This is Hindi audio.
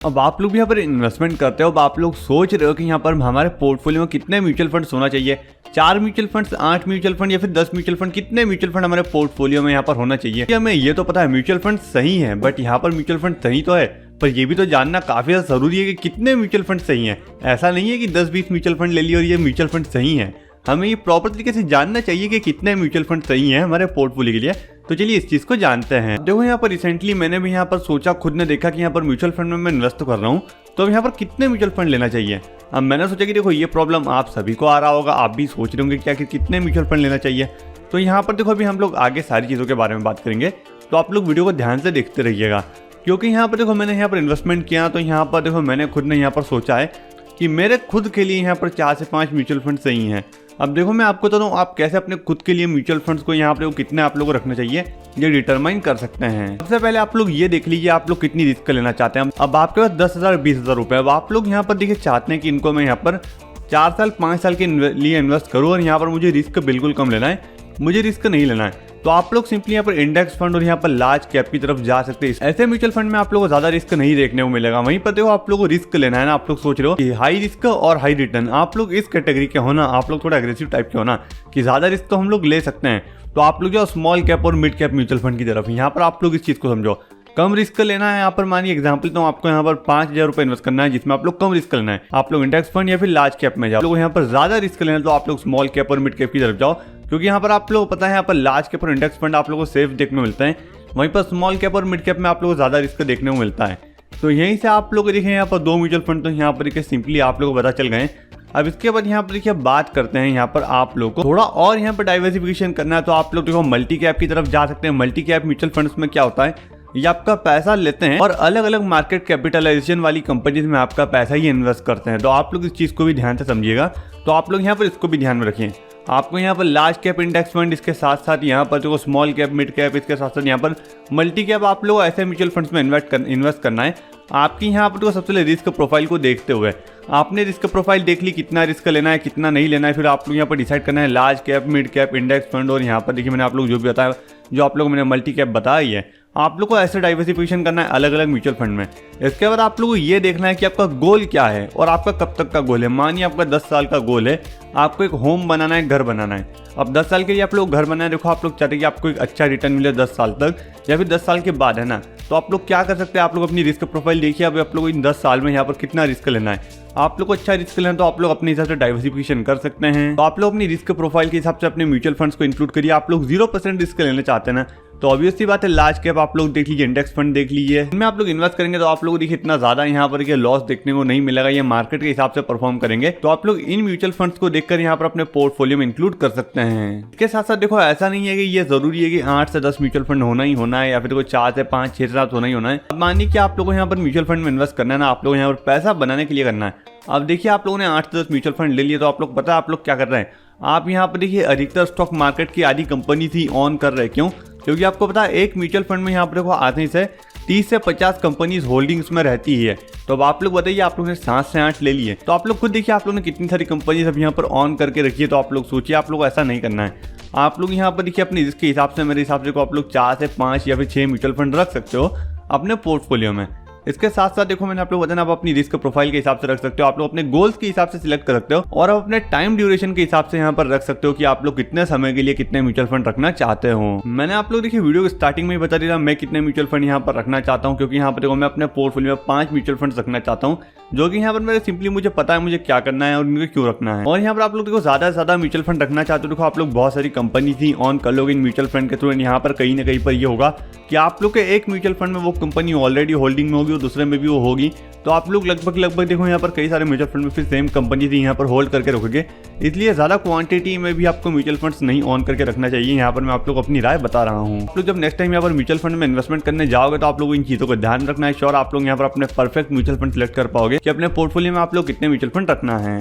अब आप लोग भी यहाँ पर इन्वेस्टमेंट करते हो, अब आप लोग सोच रहे हो कि यहाँ पर हमारे पोर्टफोलियो में कितने म्यूचुअल फंड्स होना चाहिए, 4 म्यूचुअल फंड्स, 8 म्यूचुअल फंड या फिर 10 म्यूचुअल फंड, कितने म्यूचुअल फंड हमारे पोर्टफोलियो में यहाँ पर होना चाहिए। हमें ये तो पता है म्यूचुअल फंड सही है, बट यहाँ पर म्यूचुअल फंड सही तो है, पर ये भी तो जानना काफी ज्यादा जरूरी है कि कितने म्यूचुअल फंड सही है। ऐसा नहीं है कि 10-20 म्यूचुअल फंड ले लिए और ये म्यूचुअल फंड सही है, हमें ये प्रॉपर तरीके से जानना चाहिए कि कितने म्यूचुअल फंड सही है हमारे पोर्टफोलियो के लिए। तो चलिए इस चीज को जानते हैं। देखो यहाँ पर रिसेंटली मैंने भी यहाँ पर सोचा, खुद ने देखा कि यहाँ पर म्यूचुअल फंड में मैं इन्वेस्ट कर रहा हूँ, तो अब यहाँ पर कितने म्यूचुअल फंड लेना चाहिए। अब मैंने सोचा कि देखो ये प्रॉब्लम आप सभी को आ रहा होगा, आप भी सोच रहे होंगे क्या कि कितने म्यूचुअल फंड लेना चाहिए। तो यहाँ पर देखो अभी हम लोग आगे सारी चीज़ों के बारे में बात करेंगे, तो आप लोग वीडियो को ध्यान से देखते रहिएगा। क्योंकि यहाँ पर देखो मैंने यहाँ पर इन्वेस्टमेंट किया, तो यहाँ पर देखो मैंने खुद ने यहाँ पर सोचा है कि मेरे खुद के लिए यहाँ पर 4 से 5 म्यूचुअल फंड सही हैं। अब देखो मैं आपको बताऊँ आप कैसे अपने खुद के लिए म्यूचुअल फंड्स को यहाँ पर कितने आप लोगों को रखना चाहिए ये डिटरमाइन कर सकते हैं। सबसे पहले आप लोग ये देख लीजिए आप लोग कितनी रिस्क लेना चाहते हैं। अब आपके पास 10,000 20,000 रुपए, अब आप लोग यहाँ पर देखिए चाहते हैं कि इनको मैं यहाँ पर 4 साल 5 साल के लिए इन्वेस्ट करूँ और यहाँ पर मुझे रिस्क बिल्कुल कम लेना है, मुझे रिस्क नहीं लेना है। तो आप लोग सिंपली यहाँ पर इंडेक्स फंड और यहाँ पर लार्ज कैप की तरफ जा सकते हैं। ऐसे म्यूचुअल फंड में आप लोगों को ज्यादा रिस्क नहीं देखने को मिलेगा। वहीं पर देखो आप लोगों को रिस्क लेना है ना, आप लोग सोच रहे हो कि हाई रिस्क और हाई रिटर्न, आप लोग इस कैटेगरी के हो ना, आप लोग थोड़ा एग्रेसिव टाइप के हो ना कि ज्यादा रिस्क तो हम लोग ले सकते हैं, तो आप लोग जो स्मॉल कैप और मिड कैप म्यूचुअल फंड की तरफ, यहाँ पर आप लोग इस चीज को समझो। कम रिस्क लेना है, यहाँ पर मानिए एग्जांपल तो आपको यहाँ पर 5,000 रुपए इन्वेस्ट करना है, जिसमें आप लोग कम रिस्क लेना है, आप लोग इंडेक्स फंड या फिर लार्ज कैप में जाओ। लोग यहाँ पर ज्यादा रिस्क लेना है तो आप लोग स्मॉल कैप और मिड कैप की तरफ जाओ, क्योंकि यहाँ पर आप लोगों को पता है यहाँ पर लार्ज कैप और इंडेक्स फंड आप लोगों को सेफ देखने को मिलते हैं, वहीं पर स्मॉल कैप और मिड कैप में आप लोगों को ज्यादा रिस्क देखने को मिलता है। तो यहीं से आप लोग देखें यहाँ पर 2 म्यूचुअल फंड तो यहाँ पर सिंपली आप लोगों को पता चल गए। अब इसके बाद यहाँ पर देखिए बात करते हैं, यहाँ पर आप लोग को थोड़ा और यहाँ पर डाइवर्सिफिकेशन करना है, तो आप लोग देखो मल्टी कैप की तरफ जा सकते हैं। मल्टी कैप म्यूचुअल फंड्स में क्या होता है, ये आपका पैसा लेते हैं और अलग अलग मार्केट कैपिटलाइजेशन वाली कंपनीज में आपका पैसा ही इन्वेस्ट करते हैं। तो आप लोग इस चीज को भी ध्यान से समझिएगा, तो आप लोग यहाँ पर इसको भी ध्यान में रखिए। आपको यहाँ पर लार्ज कैप इंडेक्स फंड, इसके साथ साथ यहाँ पर जो स्मॉल कैप मिड कैप, इसके साथ साथ यहाँ पर मल्टी कैप आप लोग ऐसे म्यूचुअल फंड्स में इन्वेस्ट करना है। आपकी यहाँ पर तो सबसे पहले रिस्क प्रोफाइल को देखते हुए आपने रिस्क प्रोफाइल देख ली, कितना रिस्क लेना है कितना नहीं लेना है, फिर आप लोग यहाँ पर डिसाइड करना है large cap mid cap index fund. और यहाँ पर देखिए मैंने आप लोग जो भी बताया, जो आप लोग मैंने मल्टी कैप बताई है, आप लोग को ऐसे डाइवर्सिफिकेशन करना है अलग अलग म्यूचुअल फंड में। इसके बाद आप लोगों को ये देखना है कि आपका गोल क्या है और आपका कब तक का गोल है। मानिए आपका 10 साल का गोल है, आपको एक होम बनाना है, घर बनाना है। अब 10 साल के लिए आप लोग घर बनाए, देखो आप लोग चाहते हैं कि आपको एक अच्छा रिटर्न मिले 10 साल तक या फिर 10 साल के बाद, है ना। तो आप लोग क्या कर सकते हैं, आप लोग अपनी रिस्क प्रोफाइल देखिए, अब आप लोग इन 10 साल में यहाँ पर कितना रिस्क लेना है। आप लोग को अच्छा रिस्क लेना है तो आप लोग अपने हिसाब से डाइवर्सिफिकेशन कर सकते हैं। तो आप लोग अपनी रिस्क प्रोफाइल के हिसाब से अपने म्यूचुअल फंड्स को इंक्लूड करिए। आप लोग 0% रिस्क लेना चाहते हैं ना, तो ऑब्वियसली बात है लार्ज कैप आप लोग देख लीजिए, इंडेक्स फंड देख लीजिए, इनमें आप लोग इन्वेस्ट करेंगे तो आप लोग देखिए इतना ज्यादा यहाँ पर लॉस देखने को नहीं मिलेगा, ये मार्केट के हिसाब से परफॉर्म करेंगे। तो आप लोग इन म्यूचुअल फंड्स को देखकर यहाँ पर अपने पोर्टफोलियो में इंक्लूड कर सकते हैं। इसके साथ साथ देखो ऐसा नहीं है कि ये जरूरी है कि 8 से 10 म्यूचुअल फंड होना ही होना है या फिर 4 से 5 6 से 7 होना ही होना है। अब मानिए कि आप लोगों को यहाँ पर म्यूचुअल फंड में इन्वेस्ट करना है ना, आप लोग यहाँ पर पैसा बनाने के लिए करना है। अब देखिए आप लोगों ने 8 से 10 म्यूचुअल फंड ले लिए, तो आप लोग पता है आप लोग क्या कर रहे हैं, आप यहाँ पर देखिए अधिकतर स्टॉक मार्केट की आधी कंपनी थी ऑन कर रहे हैं। क्यों? क्योंकि आपको पता है एक म्यूचुअल फंड में यहाँ पर देखो आते से 30 से 50 कंपनीज होल्डिंग्स में रहती है। तो अब आप लोग बताइए आप लोग ने 7 से 8 ले लिए, तो आप लोग खुद देखिए आप लोगों ने कितनी सारी कंपनीज अब यहाँ पर ऑन करके रखी है। तो आप लोग सोचिए, आप लोग ऐसा नहीं करना है। आप लोग यहाँ पर देखिए अपनी रिस्क के हिसाब से, मेरे हिसाब से को आप लोग 4 से 5 या फिर 6 म्यूचुअल फंड रख सकते हो अपने पोर्टफोलियो में। इसके साथ साथ देखो मैंने आप लोग बताया, आप अपनी रिस्क प्रोफाइल के हिसाब से रख सकते हो, आप लोग अपने गोल्स के हिसाब से सिलेक्ट कर सकते हो और आप अपने टाइम ड्यूरेशन के हिसाब से यहाँ पर रख सकते हो कि आप लोग कितने समय के लिए कितने म्यूचुअल फंड रखना चाहते हो। मैंने आप लोग देखिए वीडियो के स्टार्टिंग में ही बता दिया मैं कितने म्यूचुअल फंड यहाँ पर रखना चाहता हूँ, क्योंकि यहाँ पर देखो मैं अपने पोर्टफोलियो में 5 म्यूचुअल फंड रखना चाहता हूँ, जो कि यहाँ पर मेरे सिंपली मुझे पता है मुझे क्या करना है और मुझे क्यों रखना है। और यहाँ पर आप लोग देखो ज्यादा से ज्यादा म्यूचुअल फंड रखना चाहते हो, देखो आप लोग बहुत सारी कंपनी थी ऑन कर लोगे इन म्यूचुअल फंड के थ्रू। यहाँ पर कहीं ना कहीं पर ये होगा कि आप लोग के एक म्यूचुअल फंड में वो कंपनी ऑलरेडी होल्डिंग में होगी और दूसरे में भी वो होगी, तो आप लोग लगभग देखो यहाँ पर कई सारे म्यूचुअल फंड में फिर सेम कंपनी थी यहाँ पर होल्ड करके रखोगे। इसलिए ज्यादा क्वांटिटी में भी आपको म्यूचुअल फंड्स नहीं ऑन करके रखना चाहिए। यहाँ पर मैं आप लोग अपनी राय बता रहा हूँ। आप लोग जब नेक्स्ट टाइम यहाँ पर म्यूचुअल फंड में इन्वेस्टमेंट करने जाओगे तो आप लोग इन चीजों को ध्यान रखना है, श्योर आप लोग यहाँ पर अपने परफेक्ट म्यूचुअल फंड सिलेक्ट कर पाओगे कि अपने पोर्टफोलियो में आप लोग कितने म्यूचुअल फंड रखना है।